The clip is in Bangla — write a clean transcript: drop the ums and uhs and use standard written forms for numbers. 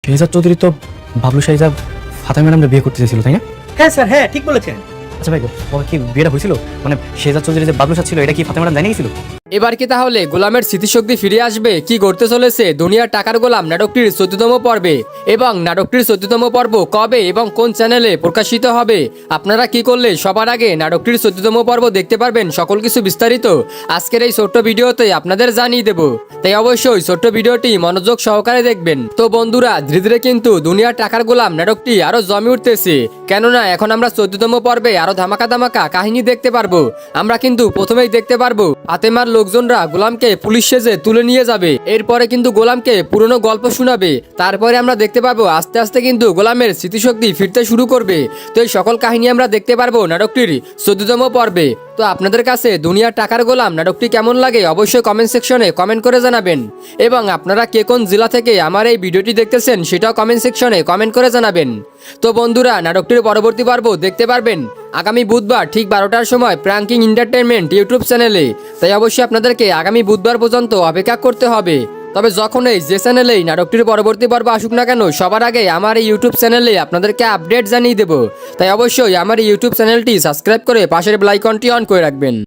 শেহজাদ চৌধুরী তো বাবলু শাহিজা ফাতেমা ম্যাডামরা বিয়ে করতে চেয়েছিল, তাই না? হ্যাঁ স্যার, হ্যাঁ ঠিক বলেছেন। আচ্ছা ভাই, ও কি বিয়েটা হয়েছিল? মানে শেহজাদ চৌধুরী যে বাবলু শাহ ছিল, এটা কি ফাতেমা ম্যাডাম জানিয়ে গেছিল? এবার কি তাহলে গোলামের স্মৃতিশক্তি ফিরে আসবে? কি করতে চলেছে দুনিয়ার টাকার গোলাম নাটকটির 14তম পর্বে, এবং নাটকটির 14তম পর্ব কবে এবং কোন চ্যানেলে প্রকাশিত হবে? আপনারা কি করলে সবার আগে নাটকটির 14তম পর্ব দেখতে পারবেন? সকল কিছু বিস্তারিত আজকের এই ছোট্ট ভিডিওতে আপনাদের জানিয়ে দেব, তাই অবশ্যই ছোট্ট ভিডিওটি মনোযোগ সহকারে দেখবেন। তো বন্ধুরা, ধীরে ধীরে কিন্তু দুনিয়ার টাকার গোলাম নাটকটি আরো জমে উঠতেছে, কেননা এখন আমরা 14তম পর্বে আরো ধামাকা ধামাকা কাহিনী দেখতে পারবো। আমরা কিন্তু প্রথমেই দেখতে পারবো ফাতেমার লোকজনরা গোলামকে পুলিশ সেজে তুলে নিয়ে যাবে, এরপরে কিন্তু গোলামকে পুরনো গল্প শোনাবে, তারপরে আমরা দেখতে পাবো আস্তে আস্তে কিন্তু গোলামের স্মৃতিশক্তি ফিরতে শুরু করবে। তো এই সকল কাহিনী আমরা দেখতে পারবো নাটকটির 14তম পর্বে। তো আপনাদের কাছে দুনিয়ার টাকার গোলাম নাটকটি কেমন লাগে অবশ্যই কমেন্ট সেকশনে কমেন্ট করে জানাবেন, এবং আপনারা কে কোন জেলা থেকে আমার এই ভিডিওটি দেখতেছেন সেটাও কমেন্ট সেকশনে কমেন্ট করে জানাবেন। তো বন্ধুরা, নাটকটির পরবর্তী পর্ব দেখতে পারবেন আগামী বুধবার ঠিক 12টার সময় প্র্যাঙ্কিং এন্টারটেইনমেন্ট ইউটিউব চ্যানেলে, তাই অবশ্যই আপনাদেরকে আগামী বুধবার পর্যন্ত অপেক্ষা করতে হবে। তবে যখনই যে চ্যানেলেই নাটকটির পরবর্তী পর্ব আসুক না কেন, সবার আগে আমার এই ইউটিউব চ্যানেলে আপনাদেরকে আপডেট জানিয়ে দেবো, তাই অবশ্যই আমার এই ইউটিউব চ্যানেলটি সাবস্ক্রাইব করে পাশের বেল আইকনটি অন করে রাখবেন।